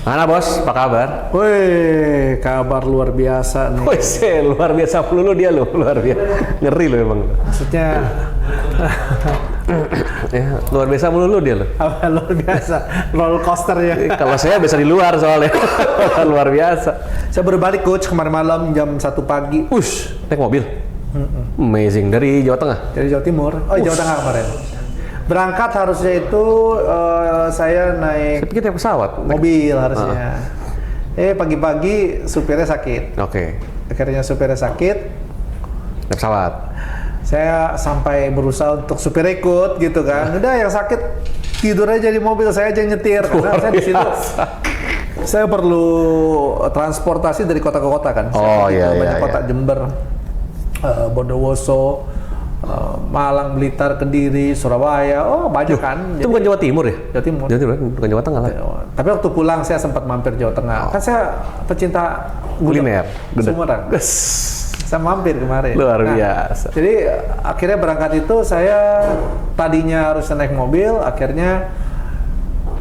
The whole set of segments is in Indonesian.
Mana bos, apa kabar? Woi, kabar luar biasa nih. Woi, luar biasa pelulu dia lo, luar biasa. Ngeri lo emang. Maksudnya Ya, luar biasa melulu dia lo. apa luar biasa? Roller coaster ya. Kalau saya biasa di luar soalnya. Luar biasa. Saya baru balik coach kemarin malam jam 1 pagi. Ush, naik mobil. Amazing, dari Jawa Tengah. Dari Jawa Timur. Oh, Jawa Tengah kemarin. Berangkat harusnya itu saya Saya naik pikir naik pesawat. mobil harusnya. Pagi-pagi supirnya sakit. Oke, Akhirnya supirnya sakit. naik pesawat. Saya sampai berusaha untuk supir ikut gitu kan. Udah yang sakit tidur aja di mobil, saya aja yang nyetir. Karena saya di situ saya perlu transportasi dari kota ke kota kan. Oh, Saya iya, banyak iya, kota, iya. Jember, Bondowoso, Malang, Blitar, Kediri, Surabaya. Oh, banyak kan. Itu bukan Jawa Timur ya? Jawa Timur. Jawa Timur, bukan Jawa Tengah lah. Tapi waktu pulang saya sempat mampir Jawa Tengah. Kan saya pecinta Kuliner. Gudeg. Sumedang. Saya mampir kemarin. Luar biasa. Jadi akhirnya berangkat itu saya tadinya harus naik mobil, akhirnya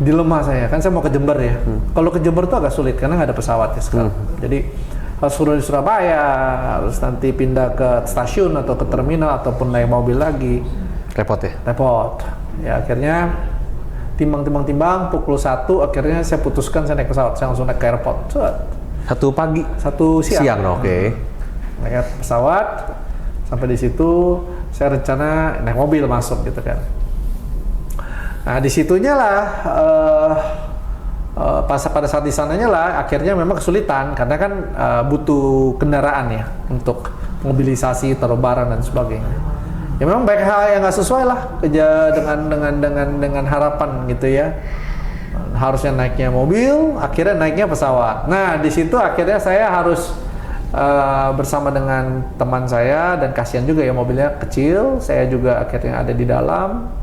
dilema saya. Kan saya mau ke Jember ya. Kalau ke Jember tuh agak sulit karena nggak ada pesawat ya sekarang. Jadi harus turun di Surabaya, harus nanti pindah ke stasiun atau ke terminal ataupun naik mobil lagi. Repot ya? Repot. Ya akhirnya timbang-timbang pukul 1 akhirnya saya putuskan saya naik pesawat. Saya langsung naik ke airport. Set. 1 pagi? 1 siang. Siang, oke. Naik pesawat, sampai di situ saya rencana naik mobil masuk gitu kan. Nah disitunya lah pas pada saat di sananya lah akhirnya memang kesulitan karena kan butuh kendaraan ya untuk mobilisasi, taruh barang dan sebagainya. Ya memang banyak hal yang nggak sesuai lah dengan harapan gitu ya. Harusnya naiknya mobil, akhirnya naiknya pesawat. Nah di situ akhirnya saya harus bersama dengan teman saya dan kasihan juga ya mobilnya kecil, saya juga akhirnya ada di dalam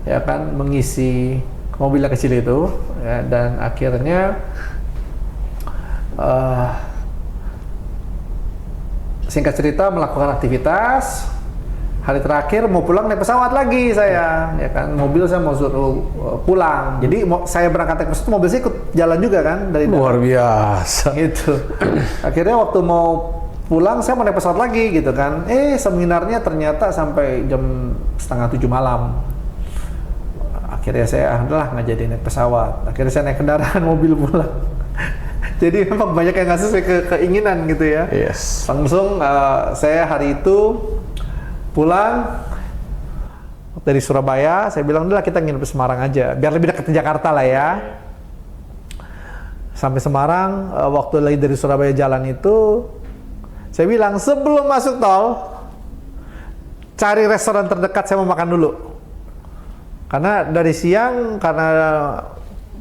ya kan mengisi mobilnya kecil itu ya, dan akhirnya singkat cerita melakukan aktivitas. Hari terakhir mau pulang naik pesawat lagi saya, ya kan mobil saya mau suruh pulang. Jadi saya berangkat naik pesawat, mobil saya ikut jalan juga kan dari Luar biasa. gitu. Akhirnya waktu mau pulang saya mau naik pesawat lagi gitu kan. Seminarnya ternyata sampai jam 6:30 malam. Akhirnya saya alhamdulillah nggak jadi naik pesawat. Akhirnya saya naik kendaraan mobil pulang. Jadi memang banyak yang nggak sesuai keinginan gitu ya. Yes. Langsung saya hari itu pulang dari Surabaya, saya bilang udah kita nginep di Semarang aja, biar lebih dekat ke Jakarta lah ya. Sampai Semarang, waktu lagi dari Surabaya jalan itu, saya bilang sebelum masuk tol, cari restoran terdekat saya mau makan dulu. Karena dari siang, karena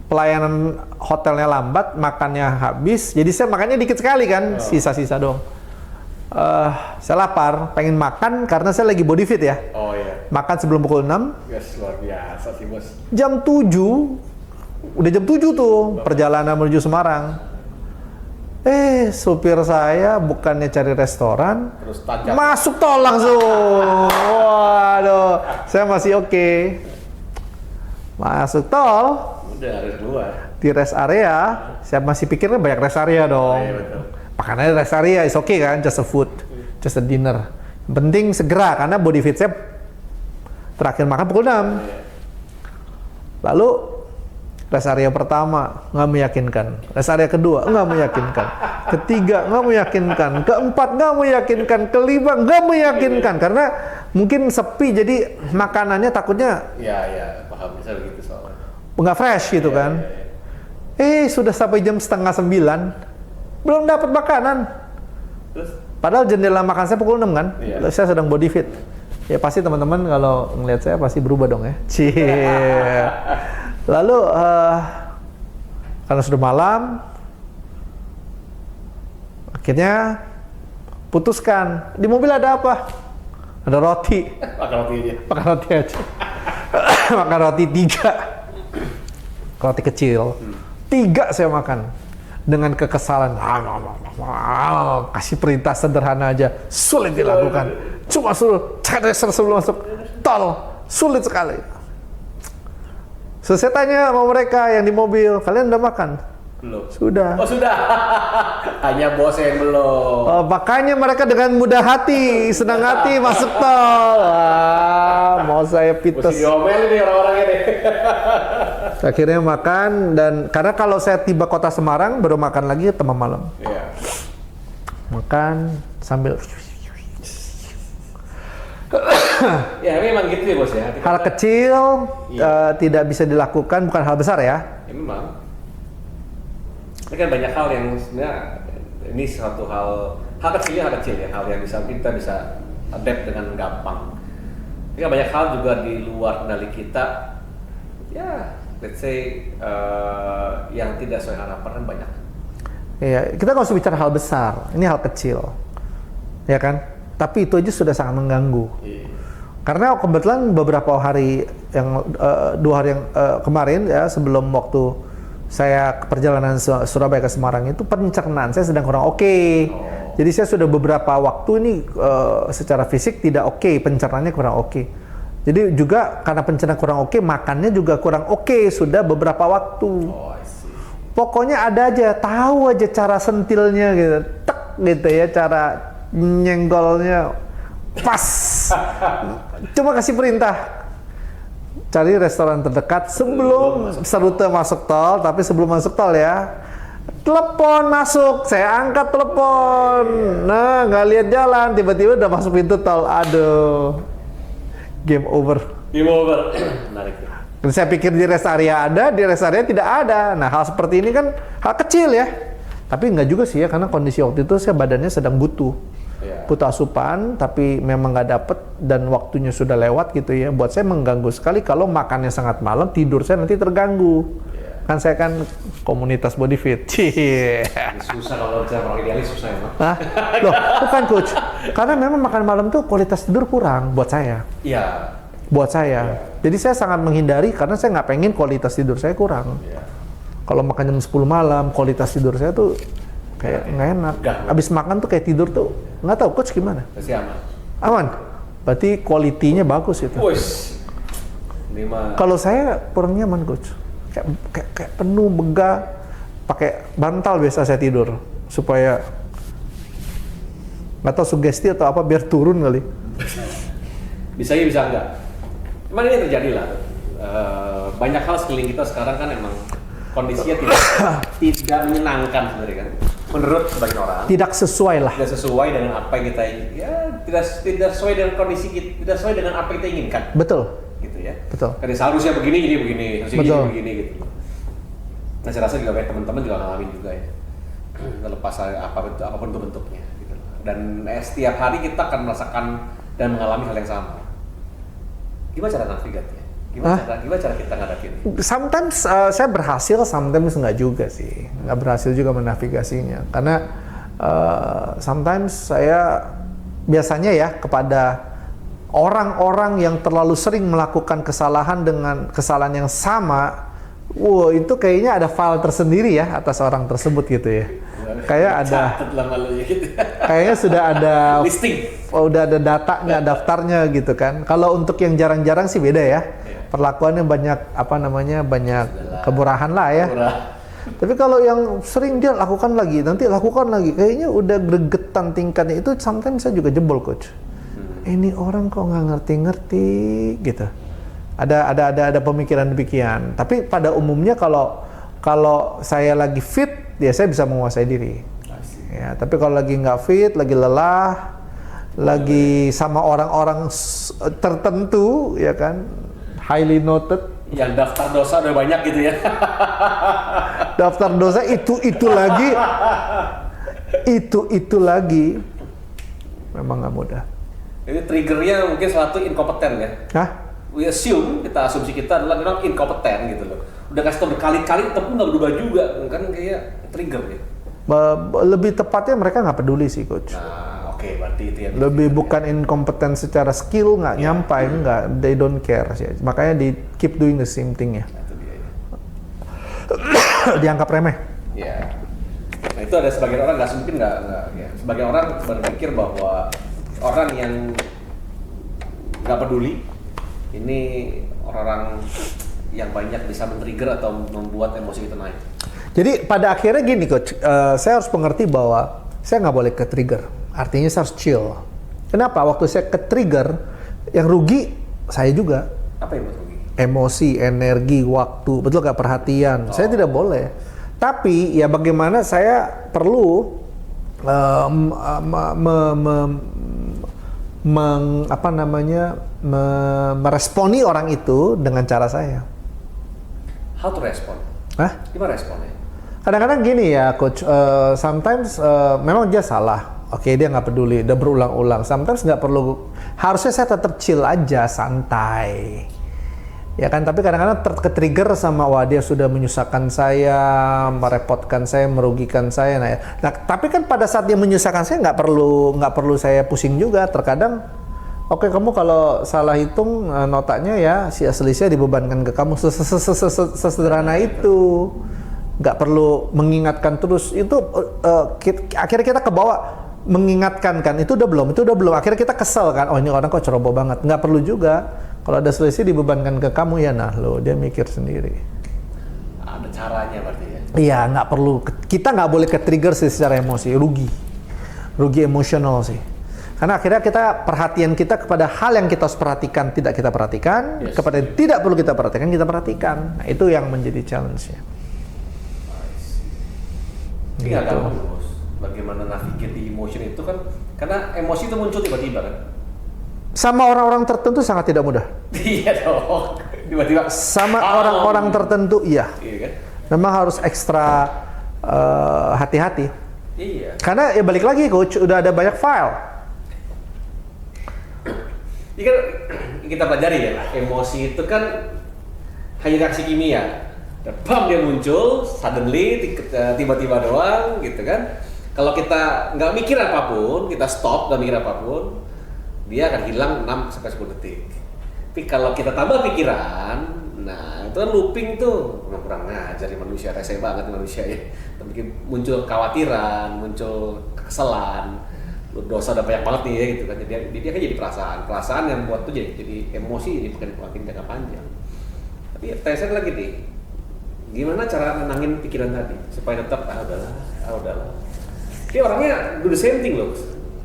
pelayanan hotelnya lambat, makannya habis, jadi saya makannya dikit sekali kan, sisa-sisa doang. Saya lapar, pengen makan karena saya lagi body fit ya. Oh iya. Makan sebelum pukul 6. Yes, luar biasa sih bos. Jam 7, udah jam 7 tuh perjalanan menuju Semarang. Supir saya bukannya cari restoran, Terus tajam. masuk tol langsung. Waduh, saya masih oke. Masuk tol, Udah harus keluar. di rest area, saya masih pikirnya banyak rest area dong. Iya, betul. Makanannya rest area is okay kan, just a food, just a dinner. Yang penting segera karena body fit saya terakhir makan pukul 6. Lalu rest area pertama nggak meyakinkan, rest area kedua nggak meyakinkan, ketiga nggak meyakinkan, keempat nggak meyakinkan, kelima nggak meyakinkan karena mungkin sepi jadi makanannya takutnya Iya, paham bisa begitu soalnya. nggak fresh gitu kan. Sudah sampai jam 8:30 belum dapat makanan. Terus? Padahal jendela makan saya pukul 6 kan. Iya. Saya sedang body fit. Ya pasti teman-teman kalau ngelihat saya pasti berubah dong ya. Cie. Lalu karena sudah malam, akhirnya putuskan di mobil ada apa? Ada roti. Makan roti aja. Makan roti aja. Makan roti 3. Roti kecil. 3 saya makan. Dengan kekesalan, kasih perintah sederhana aja, sulit dilakukan. Cuma suruh cari sebelum masuk tol, sulit sekali. So, saya tanya sama mereka yang di mobil, kalian udah makan? Belum. Sudah. Oh sudah. Hanya bos yang belum. Makanya mereka dengan mudah hati, senang hati masuk tol. Wah, mau saya pites. Mesti diomelin nih orang-orangnya nih. Akhirnya makan, dan karena kalau saya tiba kota Semarang baru makan lagi tengah malam. Iya. Makan sambil Ya memang gitu ya bos ya. hal kecil tidak bisa dilakukan, bukan hal besar ya. Ya memang. Ini kan banyak hal yang sebenarnya ini suatu hal kecil ya, hal yang kita bisa adapt dengan gampang. Tapi kan banyak hal juga di luar kendali kita, ya let's say yang tidak sesuai harapan kan banyak. Iya, kita nggak usah bicara hal besar, ini hal kecil, ya kan? Tapi itu aja sudah sangat mengganggu. Iya. Karena kebetulan beberapa hari yang 2 hari yang kemarin ya, sebelum waktu saya perjalanan Surabaya ke Semarang itu pencernaan saya sedang kurang oke. Jadi saya sudah beberapa waktu ini secara fisik tidak oke, pencernaannya kurang oke. Jadi juga karena pencernaan kurang oke, makannya juga kurang oke sudah beberapa waktu. Oh, I see. Pokoknya ada aja, tahu aja cara sentilnya gitu, tek gitu ya, cara nyenggolnya pas. Cuma kasih perintah, cari restoran terdekat sebelum serute masuk tol, tapi sebelum masuk tol ya. Telepon masuk, saya angkat telepon. Nah, nggak lihat jalan, tiba-tiba udah masuk pintu tol. Aduh, game over. Game over. Menarik ya. Dan saya pikir di rest area ada, di rest area tidak ada. Nah, hal seperti ini kan hal kecil ya. Tapi nggak juga sih ya, karena kondisi waktu itu saya badannya sedang butuh. Butuh asupan, tapi memang nggak dapet dan waktunya sudah lewat gitu ya. Buat saya mengganggu sekali kalau makannya sangat malam, tidur saya nanti terganggu. Kan saya kan komunitas body fit. Cie. Susah kalau bicara orang idealis, susah ya, Pak. Hah? Loh, bukan coach. Karena memang makan malam tuh kualitas tidur kurang buat saya. Iya. Buat saya. Jadi saya sangat menghindari karena saya nggak pengen kualitas tidur saya kurang. Iya. Kalau makan jam 10 malam, kualitas tidur saya tuh kayak nggak enak. Abis makan tuh kayak tidur tuh nggak tahu coach gimana? Pasti aman. Aman. Berarti kualitinya bagus itu. Wes. Kalau saya kurang nyaman coach. Kayak penuh begah, pakai bantal biasa saya tidur supaya nggak tahu sugesti atau apa biar turun kali. Bisa ya bisa enggak. Cuman ini terjadi lah. Banyak hal sekeliling kita sekarang kan emang kondisinya tidak menyenangkan sebenarnya kan. Menurut sebagian orang. Tidak sesuai lah. Tidak sesuai dengan apa yang kita tidak sesuai dengan kondisi kita, tidak sesuai dengan apa yang kita inginkan. Betul. Gitu ya. Betul. Karena seharusnya begini jadi begini, harusnya Betul. begini gitu. Nah, saya rasa juga banyak teman-teman juga ngalamin juga ya. Terlepas apapun itu bentuknya gitu. Dan setiap hari kita akan merasakan dan mengalami hal yang sama. Gimana cara navigatnya? Gimana cara kita ngadapin? Sometimes saya berhasil, sometimes nggak juga sih. Nggak berhasil juga menavigasinya. Karena sometimes saya biasanya ya kepada orang-orang yang terlalu sering melakukan kesalahan dengan kesalahan yang sama, itu kayaknya ada file tersendiri ya atas orang tersebut gitu ya. Kayak ada, kayaknya sudah ada listing, udah ada datanya, daftarnya gitu kan. Kalau untuk yang jarang-jarang sih beda ya. Perlakuannya banyak banyak kemurahan lah ya. Tapi kalau yang sering dia lakukan lagi, nanti lakukan lagi, kayaknya udah gregetan tingkatnya itu. Sometimes saya juga jebol coach. Ini orang kok nggak ngerti-ngerti gitu. Ada pemikiran demikian. Tapi pada umumnya kalau saya lagi fit, ya saya bisa menguasai diri. Ya, tapi kalau lagi nggak fit, lagi lelah, lagi sama orang-orang tertentu, ya kan, highly noted. Yang daftar dosa udah banyak gitu ya. Daftar dosa itu lagi, itu lagi, memang nggak mudah. Ini triggernya mungkin satu inkompeten ya. Hah? Asumsi kita adalah memang inkompeten gitu loh. Udah kasih tau berkali-kali tapi nggak berubah juga, kan kayak trigger ya. Lebih tepatnya mereka nggak peduli sih coach. Nah, oke, berarti itu yang lebih bukan inkompeten secara skill, nggak nyampai, nggak, they don't care sih. Makanya di keep doing the same thing ya. Itu dia ya. Dianggap remeh. Ya. Nah itu ada sebagian orang mungkin nggak ya. Sebagian orang berpikir bahwa orang yang nggak peduli ini orang yang banyak bisa men-trigger atau membuat emosi kita naik. Jadi pada akhirnya gini coach, saya harus mengerti bahwa saya nggak boleh ke trigger. Artinya saya harus chill. Kenapa? Waktu saya ke trigger, yang rugi saya juga. Apa yang buat rugi? Emosi, energi, waktu, betul nggak, perhatian. Saya tidak boleh. Tapi ya bagaimana saya perlu meresponi orang itu dengan cara saya. How to respond? Hah? Gimana responnya? Kadang-kadang gini ya coach, sometimes memang dia salah. Oke, dia nggak peduli, udah berulang-ulang. Sometimes nggak perlu, harusnya saya tetap chill aja, santai. Ya kan, tapi kadang-kadang ke-trigger sama, wah dia sudah menyusahkan saya, merepotkan saya, merugikan saya. Nah, tapi kan pada saat dia menyusahkan saya nggak perlu saya pusing juga. Terkadang, oke, kamu kalau salah hitung notanya ya, si selisihnya dibebankan ke kamu, sesederhana itu. Nggak perlu mengingatkan terus. Itu akhirnya kita kebawa mengingatkan kan, itu udah belum. Akhirnya kita kesel kan, oh ini orang kok ceroboh banget. Nggak perlu juga. Kalau ada selisih dibebankan ke kamu ya, nah lo dia mikir sendiri. Ada caranya berarti ya? Iya, nggak perlu. Kita nggak boleh ke-trigger secara emosi, rugi emosional sih. Karena akhirnya perhatian kita kepada hal yang kita harus perhatikan tidak kita perhatikan, kepada yang tidak perlu kita perhatikan. Nah, itu yang menjadi challenge-nya. Ini nggak gampang bos. Bagaimana navigate di emotion itu kan, karena emosi itu muncul tiba-tiba kan. Sama orang-orang tertentu sangat tidak mudah. Iya dong. Tiba-tiba. Sama orang-orang tertentu, iya. Iya kan? Memang harus ekstra hati-hati. Iya. Karena ya balik lagi coach, udah ada banyak file. Ini kan kita pelajari ya, emosi itu kan hanya reaksi kimia. Bam, dia muncul, suddenly, tiba-tiba doang gitu kan. Kalau kita nggak mikir apapun, kita stop, nggak mikir apapun, dia akan hilang 6-10 detik. Tapi kalau kita tambah pikiran, nah itu kan looping tuh, kurang ngajar di manusia, rese banget di manusia ya. Bikin muncul kekhawatiran, muncul kekesalan, dosa udah banyak banget nih ya gitu kan. Jadi dia kan jadi perasaan yang buat tuh jadi emosi, jadi makin jangka panjang. Tapi tanya saya lagi nih, gimana cara nenangin pikiran tadi supaya tetap udahlah. Dia orangnya do the same thing loh.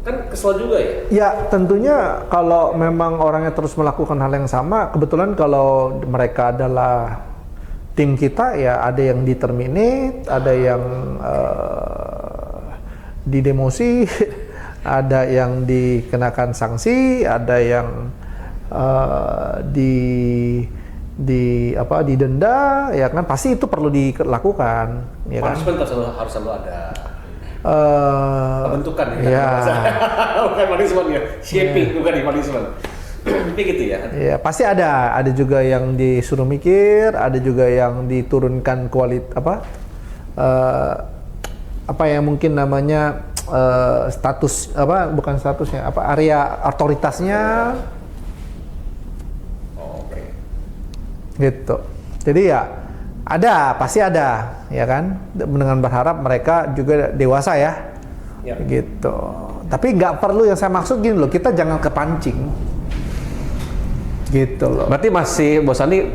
Kan kesel juga ya? Ya tentunya kalau memang orangnya terus melakukan hal yang sama, kebetulan kalau mereka adalah tim kita ya ada yang di-terminate, ada yang didemosi, ada yang dikenakan sanksi, ada yang didenda, ya kan pasti itu perlu dilakukan. Ya kan? Punishment harus selalu ada. Pembentukan ya. Bukan punishment ya, shaping bukan di punishment. Tapi gitu ya. Ya pasti ada juga yang disuruh mikir, ada juga yang diturunkan apa yang mungkin namanya status bukan statusnya area otoritasnya. Oke. Gitu. Jadi ya pasti ada, ya kan? Dengan berharap mereka juga dewasa ya. Gitu. Tapi nggak perlu, yang saya maksud gini loh, kita jangan kepancing. Gitu loh. Berarti masih Bos Andi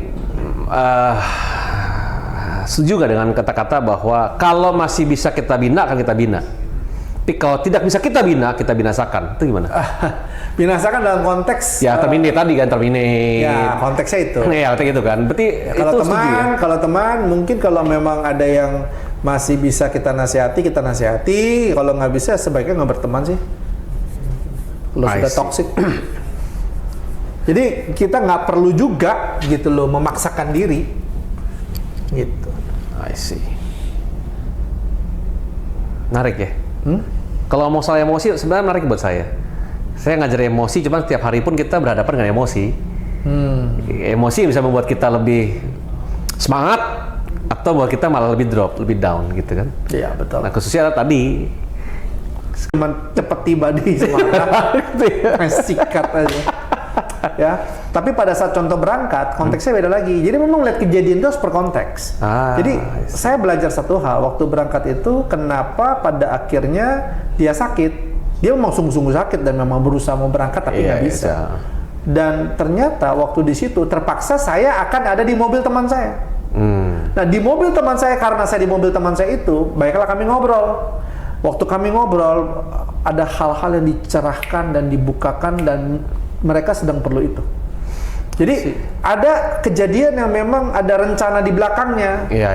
setuju nggak dengan kata-kata bahwa kalau masih bisa kita bina akan kita bina, tapi kalau tidak bisa kita bina, kita binasakan. Itu gimana? Binasakan dalam konteks ya terminate tadi kan, terminate. Ya konteksnya itu. Ya gitu kan. Berarti kalau teman mungkin kalau memang ada yang masih bisa kita nasihati. Kalau nggak bisa sebaiknya nggak berteman sih. Kalau sudah toksik. Jadi kita nggak perlu juga gitu loh memaksakan diri. Gitu. I see. Menarik ya. Kalau mau soal emosi sebenarnya menarik buat saya. Saya ngajar emosi, cuma setiap hari pun kita berhadapan dengan emosi. Emosi bisa membuat kita lebih semangat atau buat kita malah lebih drop, lebih down gitu kan. Iya betul. Nah khususnya tadi cuma cepet tiba di semangat, sikat aja. Ya, tapi pada saat contoh berangkat konteksnya beda lagi. Jadi memang lihat kejadian itu harus per konteks. Jadi saya belajar satu hal waktu berangkat itu, kenapa pada akhirnya dia sakit. Dia memang sungguh-sungguh sakit dan memang berusaha mau berangkat tapi nggak bisa. Dan ternyata waktu di situ terpaksa saya akan ada di mobil teman saya. Nah di mobil teman saya, karena saya di mobil teman saya itu, baiklah kami ngobrol. Waktu kami ngobrol, ada hal-hal yang dicerahkan dan dibukakan dan mereka sedang perlu itu. Jadi ada kejadian yang memang ada rencana di belakangnya. Iya.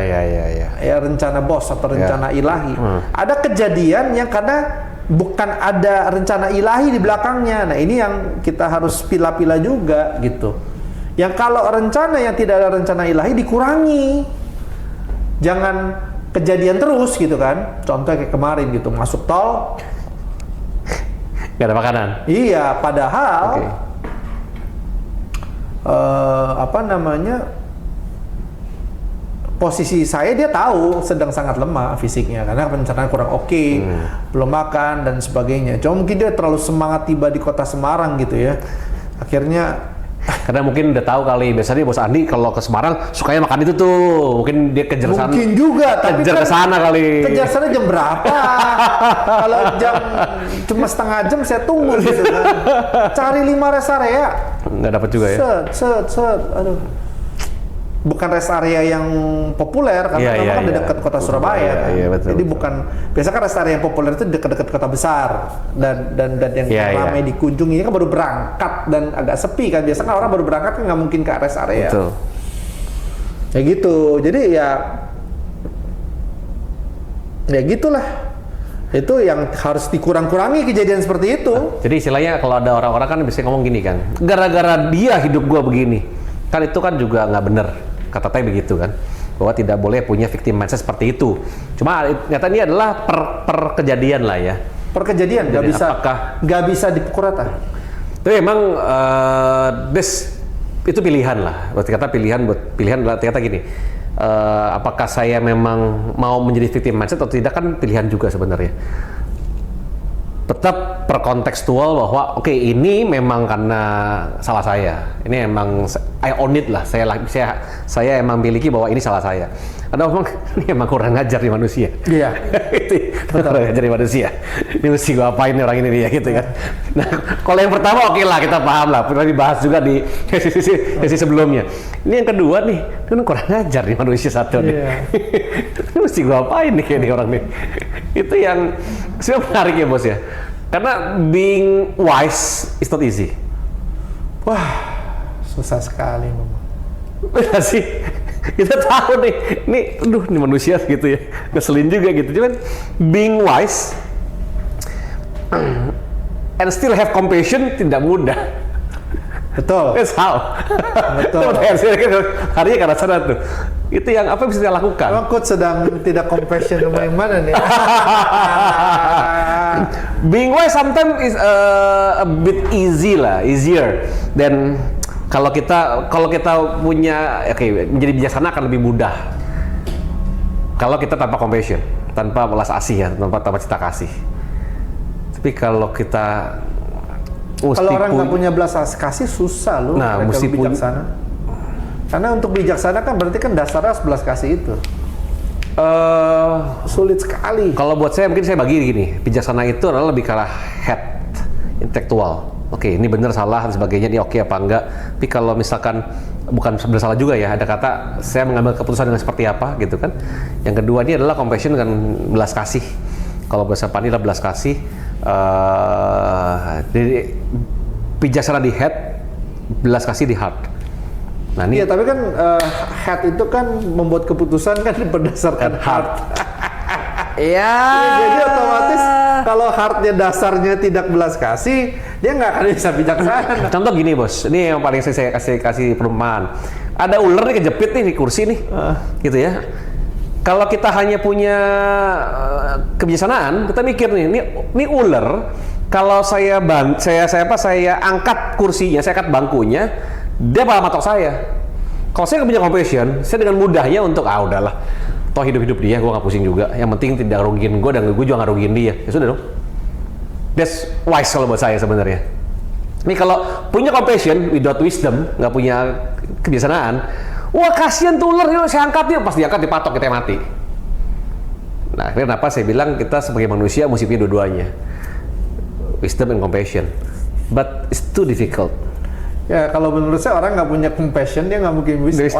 Ya rencana bos atau rencana ilahi. Ada kejadian yang karena bukan ada rencana ilahi di belakangnya. Nah ini yang kita harus pilah-pilah juga gitu. Yang kalau rencana yang tidak ada rencana ilahi dikurangi. Jangan kejadian terus gitu kan. Contoh kayak kemarin gitu, masuk tol Gak ada makanan. Iya, padahal posisi saya dia tahu sedang sangat lemah fisiknya karena pencernaan kurang belum makan dan sebagainya. Cuma mungkin dia terlalu semangat tiba di kota Semarang gitu ya. Akhirnya Karena mungkin udah tahu kali, biasanya Bos Andi kalau ke Semarang sukanya makan itu tuh. Mungkin dia kejar sana. mungkin juga, tapi kejar kan ke sana kali. kejar sana jam berapa? Kalau jam cuma setengah jam saya tunggu gitu kan. Cari 5 rest area. Nggak dapat juga ya. Set. Aduh. Bukan rest area yang populer karena memang kan di dekat kota Surabaya kan. Betul, Jadi betul. bukan, biasa kan rest area yang populer itu dekat-dekat kota besar dan yang ramai dikunjungi. Ini kan baru berangkat dan agak sepi kan. Biasa kan orang baru berangkat kan nggak mungkin ke rest area. Betul. Ya gitu. Jadi ya gitulah. Itu yang harus dikurang-kurangi kejadian seperti itu. Jadi istilahnya kalau ada orang-orang kan bisa ngomong gini kan, gara-gara dia hidup gua begini. Kan itu kan juga nggak bener. Kata Tay begitu kan, bahwa tidak boleh punya victim mindset seperti itu. Cuma ternyata ini adalah per kejadian lah ya. Per kejadian nggak bisa dipukul rata. Tapi emang itu pilihan lah. Berarti kata pilihan adalah ternyata gini. Apakah saya memang mau menjadi victim mindset atau tidak kan pilihan juga sebenarnya. Tetap perkontekstual bahwa oke, ini memang karena salah saya. Ini emang I own it lah. Saya emang miliki bahwa ini salah saya. Ada orang ini emang kurang ngajar di manusia. Iya. Itu kurang ngajar di manusia. Ini mesti gua apain nih orang ini dia gitu kan. Nah, kalau yang pertama oke lah, kita paham lah. Pernah dibahas juga di sesi sebelumnya. Ini yang kedua nih, ini kurang ngajar di manusia satu nih. Ini mesti gua apain nih kayak nih orang nih. Itu yang sebenarnya menarik ya bos ya. Karena being wise is not easy. Wah, susah sekali memang. Benar sih. Kita tahu nih, ini manusia gitu ya, ngeselin juga gitu. Cuman being wise and still have compassion tidak mudah. Betul. That's how. Betul. Harinya karena sana tuh. Itu yang apa yang bisa kita lakukan. Emang Coach sedang tidak compassion sama yang mana nih? Being wise sometimes is a bit easier than kalau kita punya menjadi bijaksana akan lebih mudah. Kalau kita tanpa compassion, tanpa belas asih ya, tanpa cinta kasih. Tapi kalau kita kalau orang nggak punya belas kasih susah loh. Nah, mesti bijaksana. Karena untuk bijaksana kan berarti kan dasarnya belas kasih itu. Sulit sekali. Kalau buat saya mungkin saya bagi gini, bijaksana itu adalah lebih ke arah head, intelektual. Oke, ini benar salah dan sebagainya, ini oke apa enggak. Tapi kalau misalkan bukan bersalah juga ya, ada kata saya mengambil keputusan dengan seperti apa gitu kan. Yang kedua ini adalah compassion dengan belas kasih. Kalau bahasa Pani adalah belas kasih. Jadi bijaksana di head, belas kasih di heart. Nah, ini tapi kan head itu kan membuat keputusan kan berdasarkan heart. Iya. Jadi otomatis kalau heartnya dasarnya tidak belas kasih, dia nggak akan bisa bijaksana. Contoh gini bos, ini yang paling saya kasih perumpamaan. Ada ular nih kejepit nih di kursi nih, gitu ya. Kalau kita hanya punya kebijaksanaan, kita mikir nih, ini ular. Kalau saya angkat kursinya, saya angkat bangkunya, dia malah matok saya. Kalau saya nggak punya compassion, saya dengan mudahnya untuk udahlah. Toh hidup dia, gue nggak pusing juga. Yang penting tidak rugiin gue dan gue juga nggak rugiin dia. Ya sudah dong. That's wise kalau buat saya sebenarnya. Ini kalau punya compassion without wisdom, nggak punya kebiasaan, wah kasihan tuh ular, yuk saya angkat yuk. Pas diangkat dipatok kita mati. Nah, akhirnya kenapa saya bilang kita sebagai manusia mesti punya dua-duanya, wisdom and compassion. But it's too difficult. Ya kalau menurut saya orang nggak punya compassion, dia nggak mungkin bisa.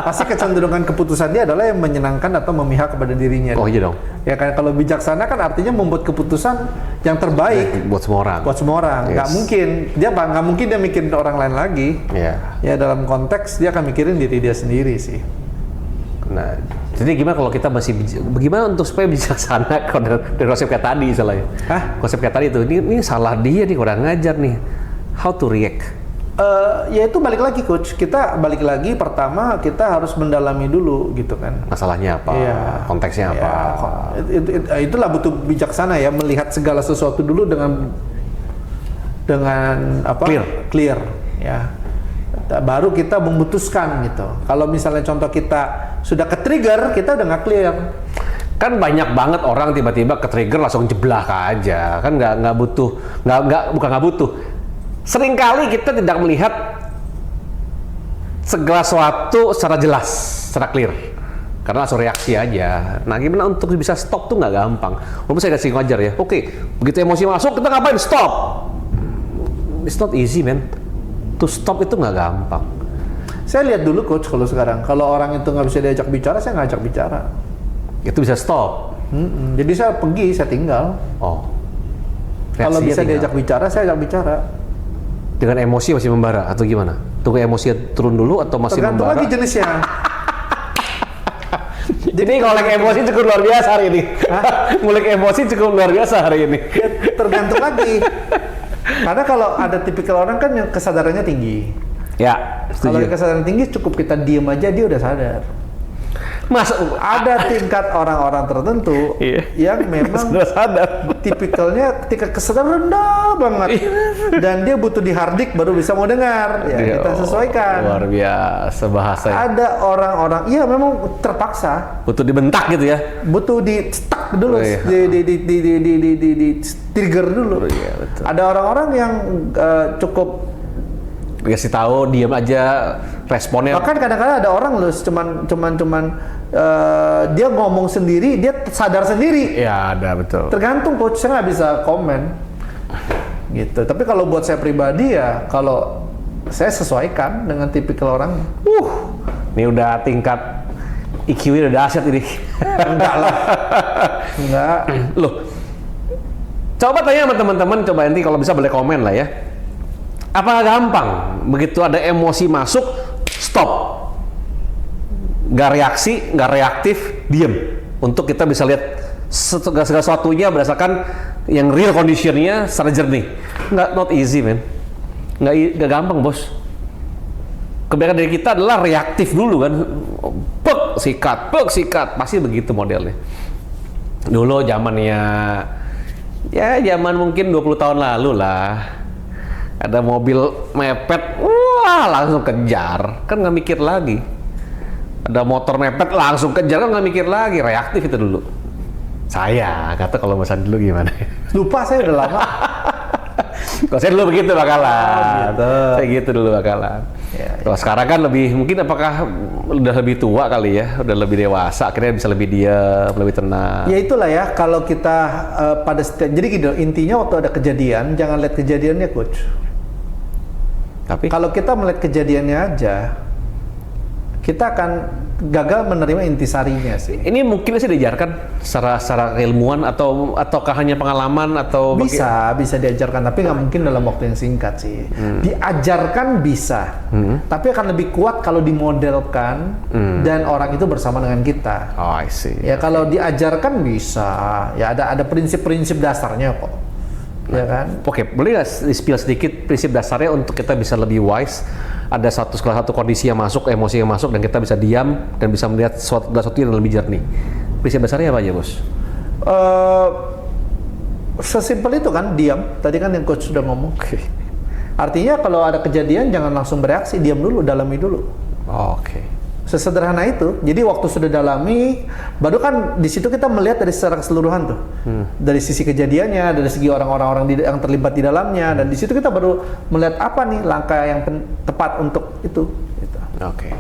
Pasti kecenderungan keputusan dia adalah yang menyenangkan atau memihak kepada dirinya. Oh iya dong. Ya kan kalau bijaksana kan artinya membuat keputusan yang terbaik Buat semua orang. buat semua orang. Nggak mungkin nggak mungkin dia mikirin orang lain lagi. Iya. Ya dalam konteks dia akan mikirin diri dia sendiri sih. Nah, jadi gimana kalau kita masih bagaimana untuk supaya bijaksana kalau dari konsep kayak tadi misalnya? Konsep kayak tadi itu, ini salah dia nih, kurang ngajar nih. How to react? Ya itu balik lagi coach, kita balik lagi pertama kita harus mendalami dulu gitu kan. Masalahnya apa? Iya. Konteksnya apa? Itulah butuh bijaksana ya, melihat segala sesuatu dulu dengan apa? Clear ya. Baru kita memutuskan gitu. Kalau misalnya contoh kita sudah ke-trigger, kita udah nggak clear. Kan banyak banget orang tiba-tiba ke-trigger langsung jeblak aja. Kan bukan nggak butuh. Seringkali kita tidak melihat segala sesuatu secara jelas, secara clear. Karena langsung reaksi aja. Nah, gimana untuk bisa stop tuh nggak gampang. Walaupun saya kasih ngajar ya. Oke, begitu emosi masuk, kita ngapain? Stop. It's not easy, man. To stop itu nggak gampang. Saya lihat dulu coach kalau sekarang. Kalau orang itu nggak bisa diajak bicara, saya nggak ajak bicara. Itu bisa stop. Jadi saya pergi, saya tinggal. Oh. Kalau bisa tinggal. diajak bicara, saya ajak bicara. Dengan emosi masih membara atau gimana? Tunggu emosi turun dulu atau masih Tergantung membara? lagi jenisnya. Jadi ngolek emosi cukup luar biasa hari ini. Ngolek emosi cukup luar biasa hari ini. Ya, tergantung lagi. Karena kalau ada tipikal orang kan yang kesadarannya tinggi. Ya, Kalau setuju. kesadaran tinggi cukup kita diem aja dia udah sadar. Mas, Ada tingkat orang-orang tertentu yang memang sudah sadar. tipikalnya ketika kesadaran rendah banget dan dia butuh dihardik baru bisa mau dengar. Ya kita sesuaikan. Luar biasa bahasa. Ada orang-orang, iya memang terpaksa. Butuh dibentak gitu ya. Butuh di stuck dulu, Oh, iya. di trigger dulu. Iya, betul. Ada orang-orang yang cukup, Dikasih tahu, diam aja, responnya. bahkan kadang-kadang ada orang loh cuman dia ngomong sendiri, dia sadar sendiri. Ya, ada betul. Tergantung coach, saya nggak bisa komen gitu. Tapi kalau buat saya pribadi ya, kalau saya sesuaikan dengan tipikal orang. Ini udah tingkat IQ-nya udah dahsyat ini. Enggak lah, enggak. Loh, coba tanya sama teman-teman, coba nanti kalau bisa boleh komen lah ya. Apa gampang? Begitu ada emosi masuk, stop. Nggak reaksi, nggak reaktif, diem. Untuk kita bisa lihat segala sesuatunya berdasarkan yang real conditionnya secara jernih. Not easy, man. Nggak gampang, bos. Kebanyakan dari kita adalah reaktif dulu kan. Pek, sikat. Pasti begitu modelnya. Dulu zamannya, ya zaman mungkin 20 tahun lalu lah. Ada mobil mepet, wah langsung kejar, kan nggak mikir lagi. Ada motor mepet langsung kejar, kan nggak mikir lagi, reaktif itu dulu. Saya kata kalau Mas dulu gimana? Lupa, saya udah lama. Kalau saya dulu begitu bakalan, gitu. saya gitu dulu bakalan. Ya, Kalau sekarang kan lebih, mungkin apakah udah lebih tua kali ya, udah lebih dewasa, akhirnya bisa lebih diam, lebih tenang. Ya itulah ya, kalau kita pada setiap, jadi gitu, intinya waktu ada kejadian, jangan lihat kejadiannya coach. Tapi Kalau kita melihat kejadiannya aja, kita akan gagal menerima intisarinya sih. ini mungkin sih diajarkan secara ilmuwan ataukah hanya pengalaman atau Bisa diajarkan, tapi nggak mungkin dalam waktu yang singkat sih. Diajarkan bisa, tapi akan lebih kuat kalau dimodelkan dan orang itu bersama dengan kita. Oh, I see. Ya kalau diajarkan bisa, ya ada prinsip-prinsip dasarnya kok. Ya kan? Oke, boleh nggak di-spill sedikit prinsip dasarnya untuk kita bisa lebih wise? Ada salah satu kondisi yang masuk, emosi yang masuk, dan kita bisa diam dan bisa melihat sesuatu yang lebih jernih. Prinsip dasarnya apa aja, bos? Sesimpel itu kan, diam. Tadi kan yang coach sudah ngomong. Artinya kalau ada kejadian jangan langsung bereaksi, diam dulu, dalami dulu. Oke. Sesederhana itu. Jadi waktu sudah dalami, baru kan di situ kita melihat dari secara keseluruhan tuh, dari sisi kejadiannya, dari segi orang-orang yang terlibat di dalamnya, dan di situ kita baru melihat apa nih langkah yang tepat untuk itu. Gitu. Oke.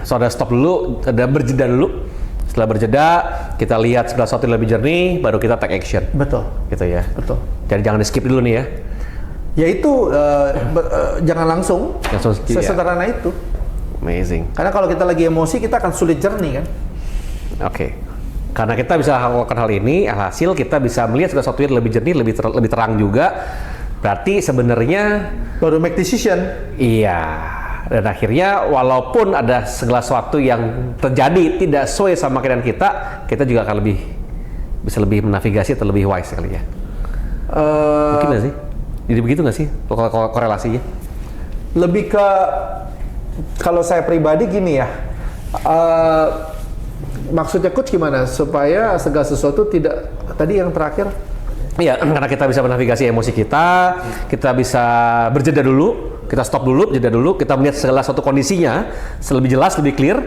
So, ada stop dulu, ada berjeda dulu. Setelah berjeda, kita lihat segala sesuatu yang lebih jernih, baru kita take action. Betul. Gitu ya. Betul. Jadi jangan di skip dulu nih ya. Ya itu jangan langsung. Sesederhana itu. Amazing. Karena kalau kita lagi emosi kita akan sulit jernih kan. Oke. Karena kita bisa melakukan hal ini, hasil kita bisa melihat segala sesuatu yang lebih jernih, lebih terang juga. Berarti sebenarnya baru make decision. Iya. Dan akhirnya walaupun ada segala sesuatu yang terjadi tidak sesuai sama keinginan kita juga akan bisa lebih menavigasi atau lebih wise kali ya. Mungkin nggak sih? Jadi begitu nggak sih korelasinya? Lebih ke kalau saya pribadi gini ya. Maksudnya coach gimana supaya segala sesuatu tidak tadi yang terakhir? Iya, karena kita bisa menavigasi emosi kita bisa berjeda dulu, kita stop dulu, jeda dulu, kita melihat segala suatu kondisinya lebih jelas, lebih clear.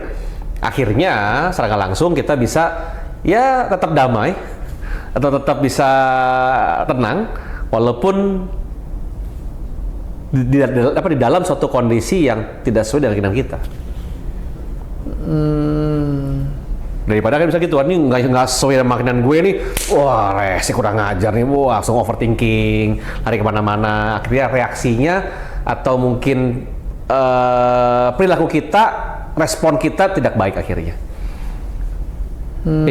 Akhirnya secara langsung kita bisa ya tetap damai atau tetap bisa tenang walaupun di dalam suatu kondisi yang tidak sesuai dengan keinginan kita. Daripada kan bisa gitu, ini nggak sesuai sama keinginan gue nih, wah rese kurang ngajar nih, wah langsung overthinking, lari kemana-mana, akhirnya reaksinya atau mungkin perilaku kita, respon kita tidak baik akhirnya.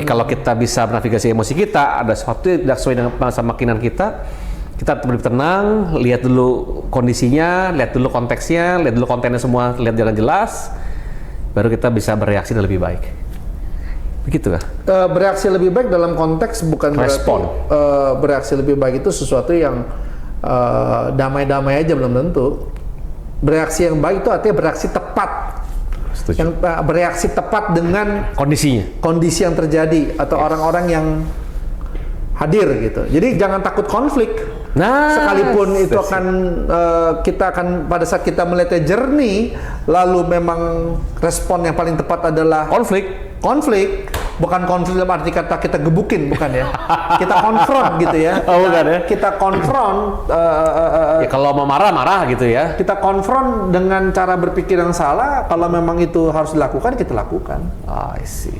Kalau kita bisa menavigasi emosi kita, ada sesuatu yang tidak sesuai dengan sama keinginan kita tetap lebih tenang, lihat dulu kondisinya, lihat dulu konteksnya, lihat dulu kontennya semua, lihat jalan jelas, baru kita bisa bereaksi dan lebih baik. Begitu kah? Bereaksi lebih baik dalam konteks bukan respon. Berarti bereaksi lebih baik itu sesuatu yang damai-damai aja belum tentu. Bereaksi yang baik itu artinya bereaksi tepat. Setuju. Yang bereaksi tepat dengan kondisi yang terjadi atau orang-orang yang hadir gitu. Jadi jangan takut konflik. Sekalipun itu akan kita akan pada saat kita melihatnya jernih, lalu memang respon yang paling tepat adalah konflik, bukan konflik dalam arti kata kita gebukin, bukan ya. Kita konfront gitu ya. Bukan ya. Kita konfront. Ya kalau mau marah gitu ya. Kita konfront dengan cara berpikir yang salah. Kalau memang itu harus dilakukan, kita lakukan. I see.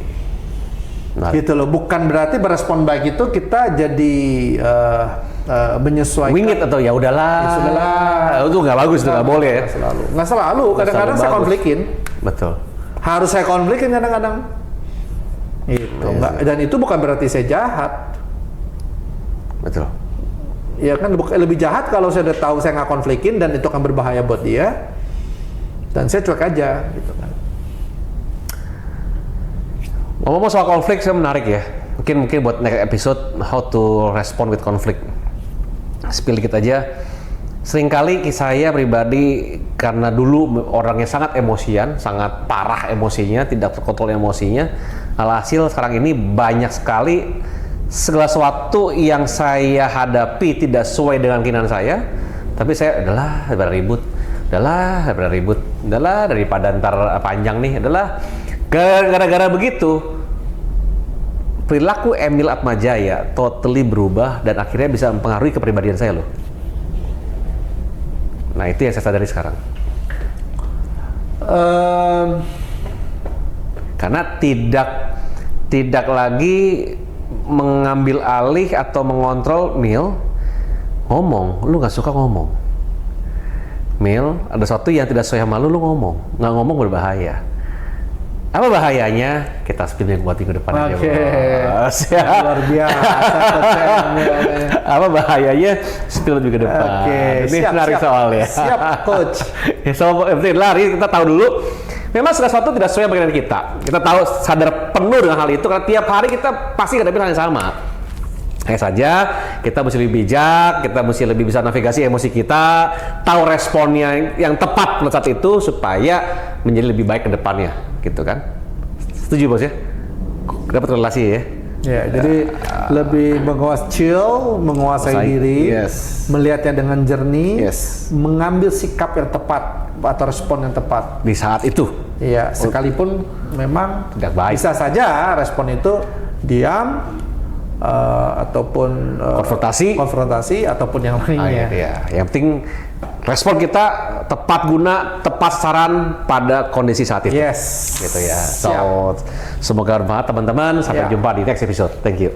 Gitu loh. Bukan berarti berespon baik itu kita jadi menyesuaikan. Wingit atau ya udahlah. Ya sudahlah. Itu nggak bagus, itu nggak boleh ya. Nggak selalu. Kadang-kadang saya konflikin. Betul. Harus saya konflikin kadang-kadang. Itu enggak, dan itu bukan berarti saya jahat. Betul. Ya kan lebih jahat kalau saya udah tahu saya nggak konflikin dan itu akan berbahaya buat dia. Dan saya cuek aja gitu kan. Ngomong soal konflik saya menarik ya. Mungkin buat next episode how to respond with conflict. Spill dikit aja. Seringkali saya pribadi karena dulu orangnya sangat emosian, sangat parah emosinya, tidak terkontrol emosinya. Alhasil sekarang ini banyak sekali segala sesuatu yang saya hadapi tidak sesuai dengan keinginan saya, tapi saya udahlah daripada ntar panjang nih, gara-gara begitu perilaku Emil Atmajaya totally berubah dan akhirnya bisa mempengaruhi kepribadian saya loh. Nah itu yang saya sadari sekarang. Karena tidak lagi mengambil alih atau mengontrol. Mil, ngomong, lu nggak suka ngomong. Mil, ada sesuatu yang tidak sesuai sama lu ngomong. Nggak ngomong berbahaya. Apa bahayanya? Kita spin yang buat minggu depan aja. Bos. Luar biasa. Apa bahayanya? Spill minggu depan. Ini menarik soalnya. Siap, coach. Lari, kita tahu dulu. Memang segala sesuatu tidak sesuai dengan kita. Kita tahu, sadar penuh dengan hal itu karena tiap hari kita pasti ngadepin hal yang sama. Hanya saja kita mesti lebih bijak, kita mesti lebih bisa navigasi emosi kita, tahu responnya yang tepat pada saat itu supaya menjadi lebih baik ke depannya, gitu kan? Setuju bos ya? Dapat relasi ya? Ya, jadi lebih menguasai diri, melihatnya dengan jernih, mengambil sikap yang tepat atau respon yang tepat di saat itu. Iya, sekalipun memang tidak baik. Bisa saja respon itu diam ataupun konfrontasi ataupun yang lainnya. Ya, yang penting respon kita tepat guna, tepat sasaran pada kondisi saat itu. Yes. Gitu ya. So, semoga bermanfaat teman-teman. Sampai jumpa di next episode. Thank you.